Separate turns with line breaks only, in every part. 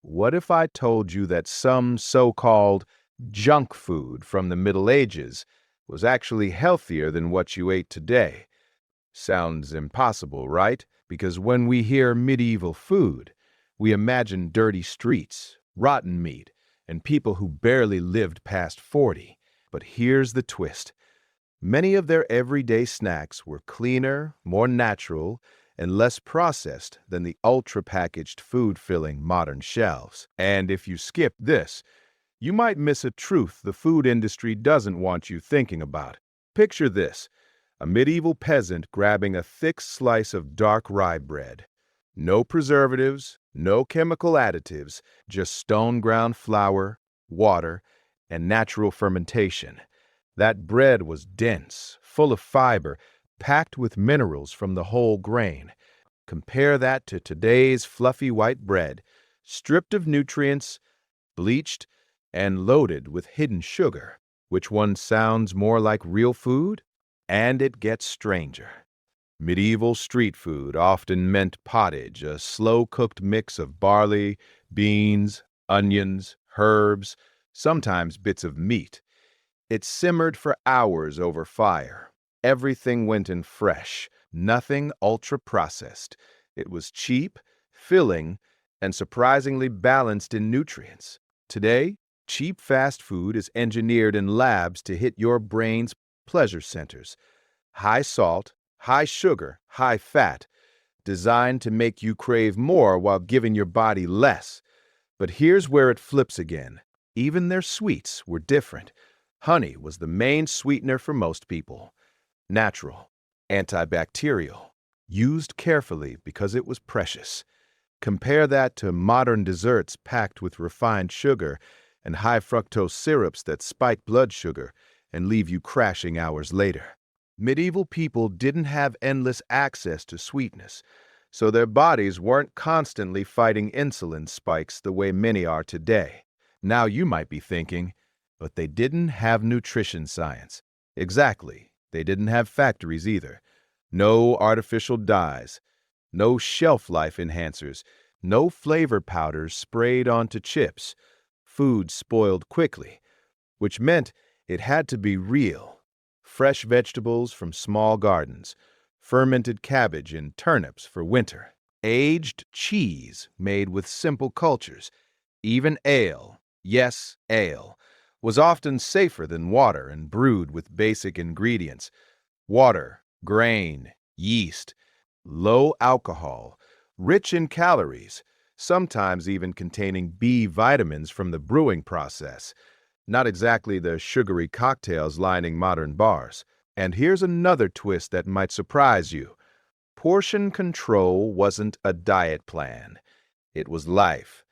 What if I told you that some so-called junk food from the Middle Ages was actually healthier than what you ate today? Sounds impossible, right? Because when we hear medieval food, we imagine dirty streets, rotten meat, and people who barely lived past 40. But here's the twist. Many of their everyday snacks were cleaner, more natural, and less processed than the ultra-packaged food filling modern shelves. And if you skip this, you might miss a truth the food industry doesn't want you thinking about. Picture this, a medieval peasant grabbing a thick slice of dark rye bread. No preservatives, no chemical additives, just stone-ground flour, water, and natural fermentation. That bread was dense, full of fiber, packed with minerals from the whole grain. Compare that to today's fluffy white bread, stripped of nutrients, bleached, and loaded with hidden sugar. Which one sounds more like real food? And it gets stranger. Medieval street food often meant pottage, a slow-cooked mix of barley, beans, onions, herbs, sometimes bits of meat. It simmered for hours over fire. Everything went in fresh, nothing ultra-processed. It was cheap, filling, and surprisingly balanced in nutrients. Today, cheap fast food is engineered in labs to hit your brain's pleasure centers. High salt, high sugar, high fat, designed to make you crave more while giving your body less. But here's where it flips again. Even their sweets were different. Honey was the main sweetener for most people. Natural, antibacterial, used carefully because it was precious. Compare that to modern desserts packed with refined sugar and high fructose syrups that spike blood sugar and leave you crashing hours later. Medieval people didn't have endless access to sweetness, so their bodies weren't constantly fighting insulin spikes the way many are today. Now you might be thinking, but they didn't have nutrition science. Exactly. They didn't have factories either. No artificial dyes, no shelf life enhancers, no flavor powders sprayed onto chips. Food spoiled quickly, which meant it had to be real. Fresh vegetables from small gardens, fermented cabbage and turnips for winter, aged cheese made with simple cultures, even ale, yes, ale, was often safer than water and brewed with basic ingredients. Water, grain, yeast, low alcohol, rich in calories, sometimes even containing B vitamins from the brewing process. Not exactly the sugary cocktails lining modern bars. And here's another twist that might surprise you. Portion control wasn't a diet plan. It was life.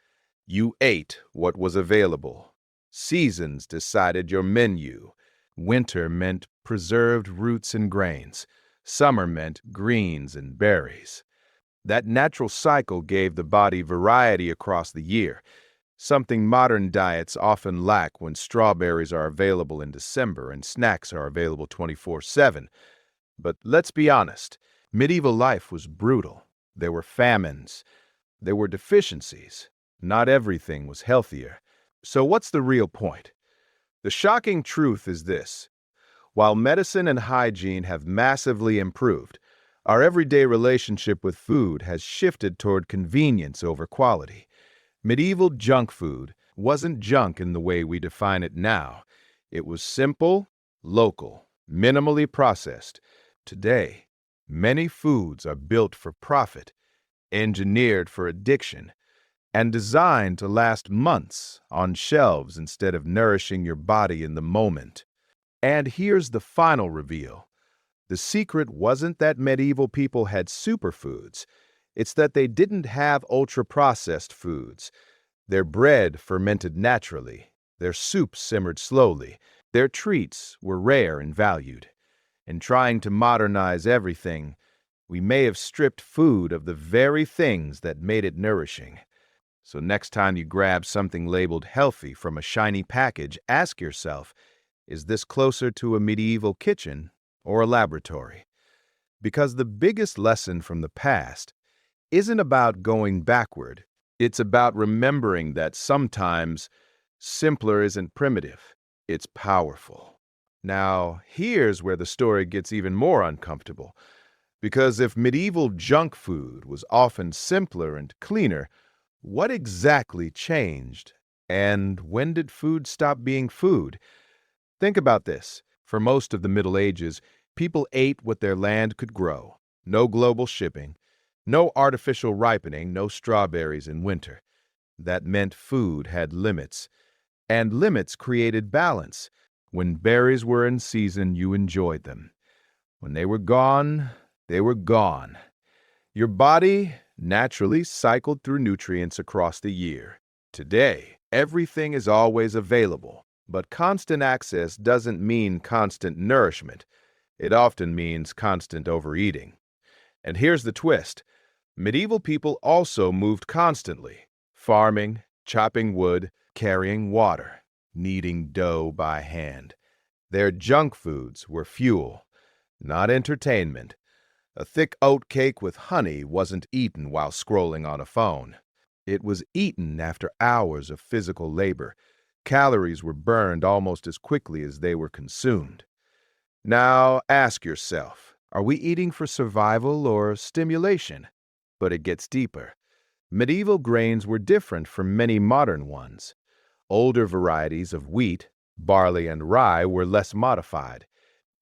You ate what was available. Seasons decided your menu. Winter meant preserved roots and grains. Summer meant greens and berries. That natural cycle gave the body variety across the year, something modern diets often lack when strawberries are available in December and snacks are available 24/7. But let's be honest, medieval life was brutal. There were famines. There were deficiencies. Not everything was healthier. So what's the real point? The shocking truth is this. While medicine and hygiene have massively improved, our everyday relationship with food has shifted toward convenience over quality. Medieval junk food wasn't junk in the way we define it now. It was simple, local, minimally processed. Today, many foods are built for profit, engineered for addiction, and designed to last months on shelves instead of nourishing your body in the moment. And here's the final reveal. The secret wasn't that medieval people had superfoods. It's that they didn't have ultra-processed foods. Their bread fermented naturally. Their soup simmered slowly. Their treats were rare and valued. In trying to modernize everything, we may have stripped food of the very things that made it nourishing. So next time you grab something labeled healthy from a shiny package, ask yourself, is this closer to a medieval kitchen or a laboratory? Because the biggest lesson from the past isn't about going backward, It's about remembering that sometimes simpler isn't primitive, it's powerful. Now, here's where the story gets even more uncomfortable. Because if medieval junk food was often simpler and cleaner, what exactly changed? And when did food stop being food? Think about this. For most of the Middle Ages, people ate what their land could grow. No global shipping, no artificial ripening, no strawberries in winter. That meant food had limits. And limits created balance. When berries were in season, you enjoyed them. When they were gone, they were gone. Your body naturally cycled through nutrients across the year. Today, everything is always available, but constant access doesn't mean constant nourishment. It often means constant overeating. And here's the twist. Medieval people also moved constantly, farming, chopping wood, carrying water, kneading dough by hand. Their junk foods were fuel, not entertainment. A thick oat cake with honey wasn't eaten while scrolling on a phone. It was eaten after hours of physical labor. Calories were burned almost as quickly as they were consumed. Now ask yourself, are we eating for survival or stimulation? But it gets deeper. Medieval grains were different from many modern ones. Older varieties of wheat, barley, and rye were less modified.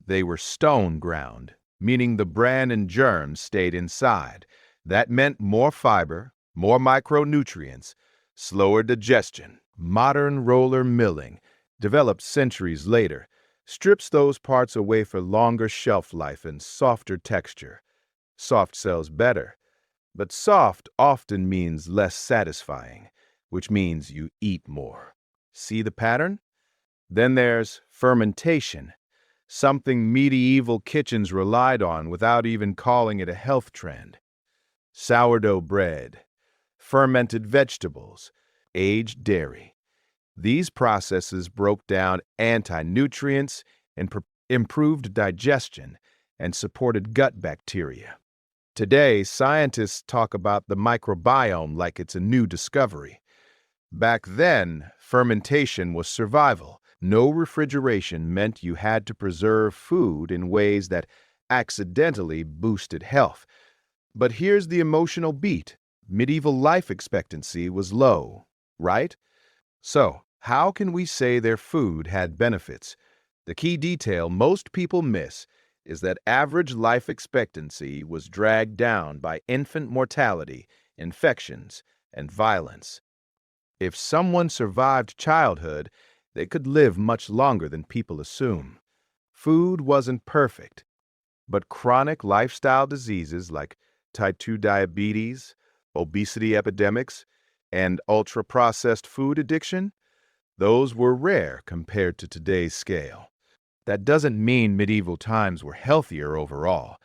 They were stone ground, meaning the bran and germs stayed inside. That meant more fiber, more micronutrients, slower digestion. Modern roller milling, developed centuries later, strips those parts away for longer shelf life and softer texture. Soft sells better, but soft often means less satisfying, which means you eat more. See the pattern? Then there's fermentation, something medieval kitchens relied on without even calling it a health trend. Sourdough bread, fermented vegetables, aged dairy. These processes broke down anti-nutrients and improved digestion and supported gut bacteria. Today, scientists talk about the microbiome like it's a new discovery. Back then, fermentation was survival. No refrigeration meant you had to preserve food in ways that accidentally boosted health. But here's the emotional beat. Medieval life expectancy was low, right? So, how can we say their food had benefits? The key detail most people miss is that average life expectancy was dragged down by infant mortality, infections, and violence. If someone survived childhood, they could live much longer than people assume. Food wasn't perfect, but chronic lifestyle diseases like type 2 diabetes, obesity epidemics, and ultra-processed food addiction, those were rare compared to today's scale. That doesn't mean medieval times were healthier overall.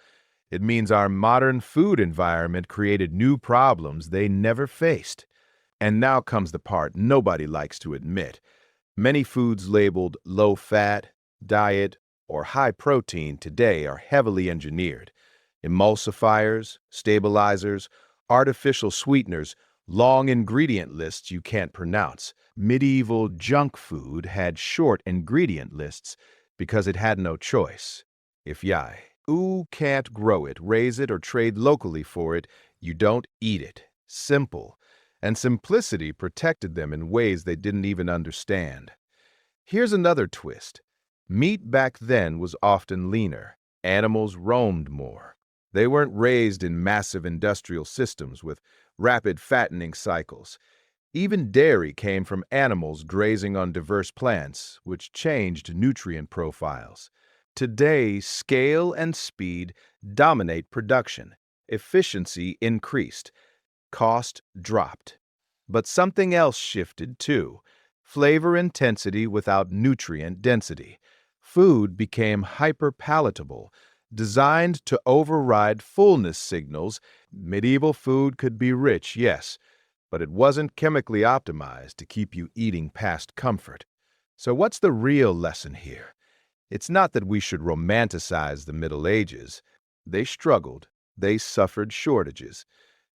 It means our modern food environment created new problems they never faced. And now comes the part nobody likes to admit. Many foods labeled low-fat, diet, or high-protein today are heavily engineered. Emulsifiers, stabilizers, artificial sweeteners, long ingredient lists you can't pronounce. Medieval junk food had short ingredient lists because it had no choice. If you can't grow it, raise it, or trade locally for it, you don't eat it. Simple. And simplicity protected them in ways they didn't even understand. Here's another twist. Meat back then was often leaner. Animals roamed more. They weren't raised in massive industrial systems with rapid fattening cycles. Even dairy came from animals grazing on diverse plants, which changed nutrient profiles. Today, scale and speed dominate production. Efficiency increased. Cost dropped. But something else shifted too. Flavor intensity without nutrient density. Food became hyper-palatable, designed to override fullness signals. Medieval food could be rich, yes, but it wasn't chemically optimized to keep you eating past comfort. So what's the real lesson here? It's not that we should romanticize the Middle Ages. They struggled. They suffered shortages.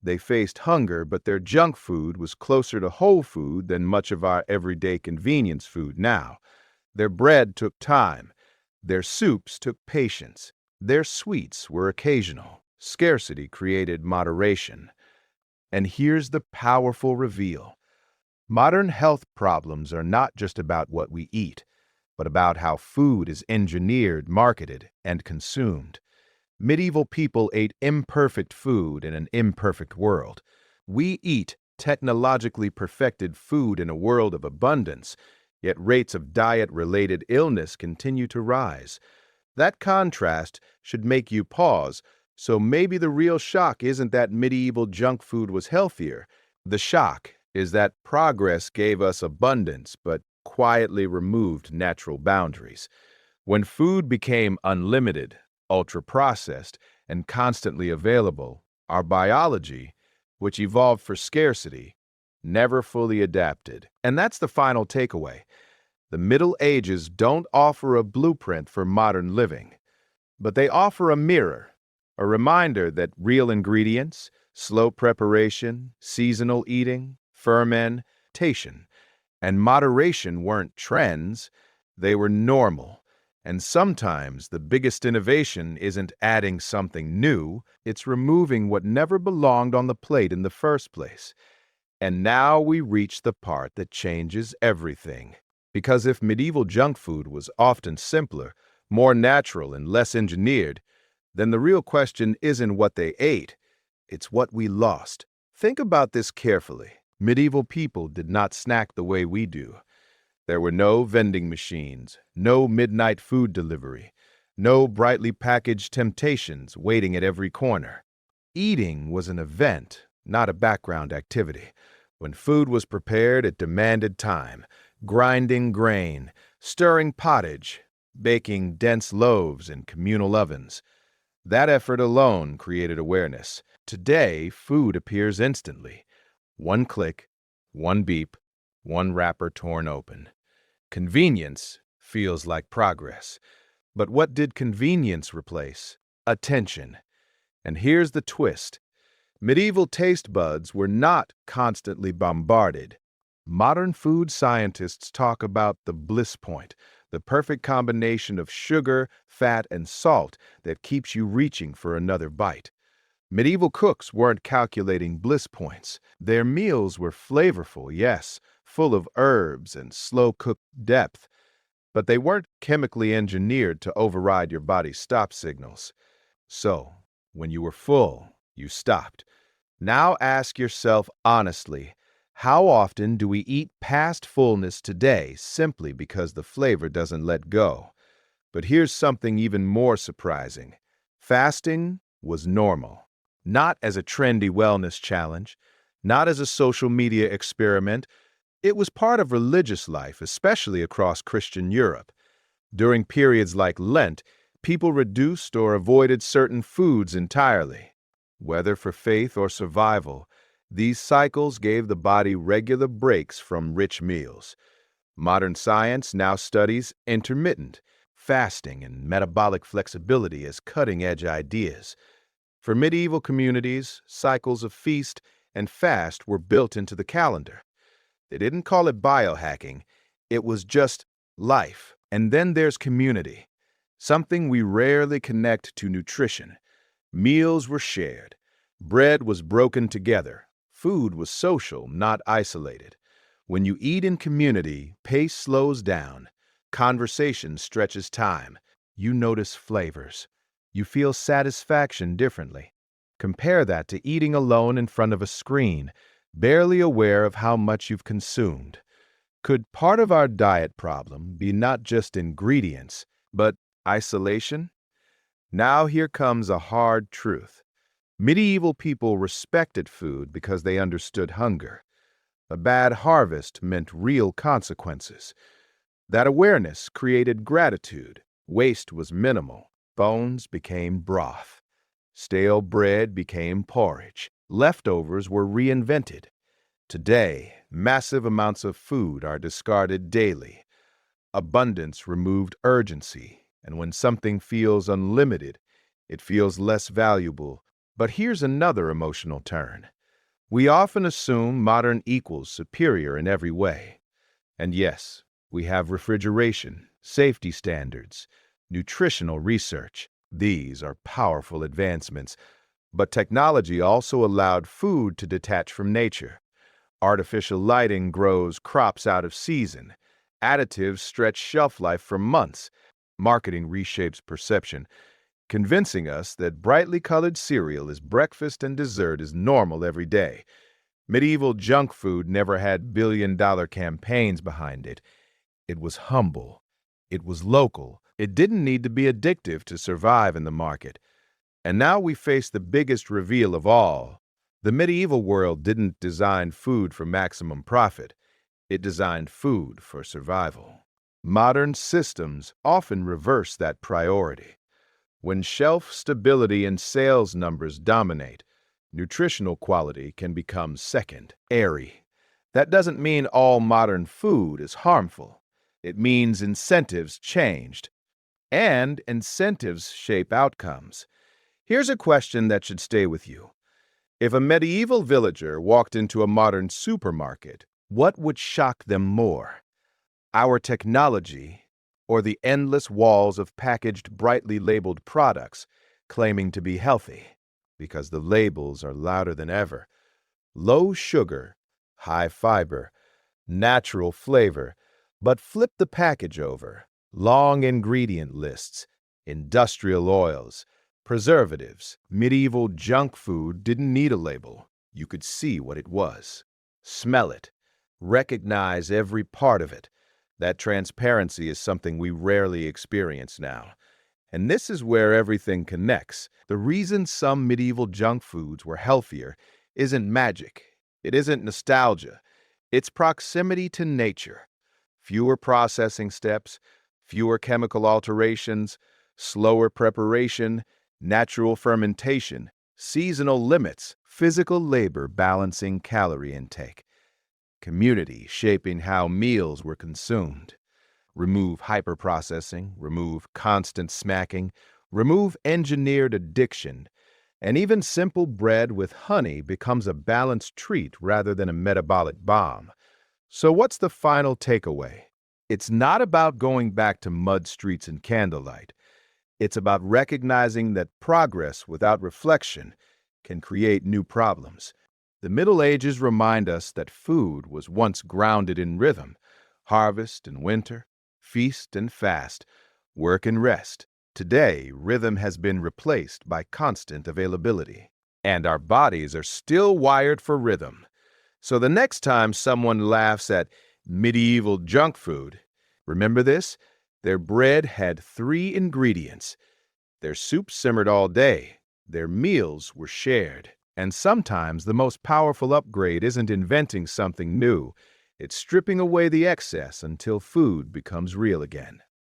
They faced hunger, but their junk food was closer to whole food than much of our everyday convenience food now. Their bread took time. Their soups took patience. Their sweets were occasional. Scarcity created moderation. And here's the powerful reveal. Modern health problems are not just about what we eat, but about how food is engineered, marketed, and consumed. Medieval people ate imperfect food in an imperfect world. We eat technologically perfected food in a world of abundance, yet rates of diet-related illness continue to rise. That contrast should make you pause, so maybe the real shock isn't that medieval junk food was healthier. The shock is that progress gave us abundance, but quietly removed natural boundaries. When food became unlimited, ultra-processed, and constantly available, our biology, which evolved for scarcity, never fully adapted. And that's the final takeaway. The Middle Ages don't offer a blueprint for modern living, but they offer a mirror, a reminder that real ingredients, slow preparation, seasonal eating, fermentation, and moderation weren't trends, they were normal. And sometimes the biggest innovation isn't adding something new, it's removing what never belonged on the plate in the first place. And now we reach the part that changes everything. Because if medieval junk food was often simpler, more natural, and less engineered, then the real question isn't what they ate, it's what we lost. Think about this carefully. Medieval people did not snack the way we do. There were no vending machines, no midnight food delivery, no brightly packaged temptations waiting at every corner. Eating was an event, not a background activity. When food was prepared, it demanded time, grinding grain, stirring pottage, baking dense loaves in communal ovens. That effort alone created awareness. Today, food appears instantly. One click, one beep, one wrapper torn open. Convenience feels like progress. But what did convenience replace? Attention. And here's the twist. Medieval taste buds were not constantly bombarded. Modern food scientists talk about the bliss point, the perfect combination of sugar, fat, and salt that keeps you reaching for another bite. Medieval cooks weren't calculating bliss points. Their meals were flavorful, yes, full of herbs and slow-cooked depth, but they weren't chemically engineered to override your body's stop signals. So, when you were full, you stopped. Now ask yourself honestly, how often do we eat past fullness today simply because the flavor doesn't let go? But here's something even more surprising. Fasting was normal. Not as a trendy wellness challenge, not as a social media experiment. It was part of religious life, especially across Christian Europe. During periods like Lent, people reduced or avoided certain foods entirely. Whether for faith or survival, these cycles gave the body regular breaks from rich meals. Modern science now studies intermittent fasting and metabolic flexibility as cutting-edge ideas. For medieval communities, cycles of feast and fast were built into the calendar. They didn't call it biohacking, it was just life. And then there's community, something we rarely connect to nutrition. Meals were shared, bread was broken together, food was social, not isolated. When you eat in community, pace slows down, conversation stretches time, you notice flavors. You feel satisfaction differently. Compare that to eating alone in front of a screen, barely aware of how much you've consumed. Could part of our diet problem be not just ingredients, but isolation? Now here comes a hard truth. Medieval people respected food because they understood hunger. A bad harvest meant real consequences. That awareness created gratitude. Waste was minimal. Bones became broth. Stale bread became porridge. Leftovers were reinvented. Today, massive amounts of food are discarded daily. Abundance removed urgency, and when something feels unlimited, it feels less valuable But here's another emotional turn. We often assume modern equals superior in every way. And yes, we have refrigeration, safety standards, nutritional research. These are powerful advancements. But technology also allowed food to detach from nature. Artificial lighting grows crops out of season. Additives stretch shelf life for months. Marketing reshapes perception, convincing us that brightly colored cereal is breakfast and dessert is normal every day. Medieval junk food never had billion-dollar campaigns behind it. It was humble. It was local. It didn't need to be addictive to survive in the market. And now we face the biggest reveal of all. The medieval world didn't design food for maximum profit. It designed food for survival. Modern systems often reverse that priority. When shelf stability and sales numbers dominate, nutritional quality can become second, airy. That doesn't mean all modern food is harmful. It means incentives changed. And incentives shape outcomes. Here's a question that should stay with you. If a medieval villager walked into a modern supermarket, what would shock them more? Our technology, or the endless walls of packaged, brightly labeled products claiming to be healthy? Because the labels are louder than ever. Low sugar, high fiber, natural flavor, but flip the package over. Long ingredient lists, industrial oils, preservatives. Medieval junk food didn't need a label. You could see what it was. Smell it. Recognize every part of it. That transparency is something we rarely experience now. And this is where everything connects. The reason some medieval junk foods were healthier isn't magic. It isn't nostalgia. It's proximity to nature. Fewer processing steps, fewer chemical alterations, slower preparation, natural fermentation, seasonal limits, physical labor balancing calorie intake, community shaping how meals were consumed. Remove hyperprocessing, remove constant smacking, remove engineered addiction, and even simple bread with honey becomes a balanced treat rather than a metabolic bomb. So what's the final takeaway? It's not about going back to mud streets and candlelight. It's about recognizing that progress without reflection can create new problems. The Middle Ages remind us that food was once grounded in rhythm, harvest and winter, feast and fast, work and rest. Today, rhythm has been replaced by constant availability, and our bodies are still wired for rhythm. So the next time someone laughs at medieval junk food, remember this: their bread had 3 ingredients. Their soup simmered all day. Their meals were shared. And sometimes the most powerful upgrade isn't inventing something new. It's stripping away the excess until food becomes real again.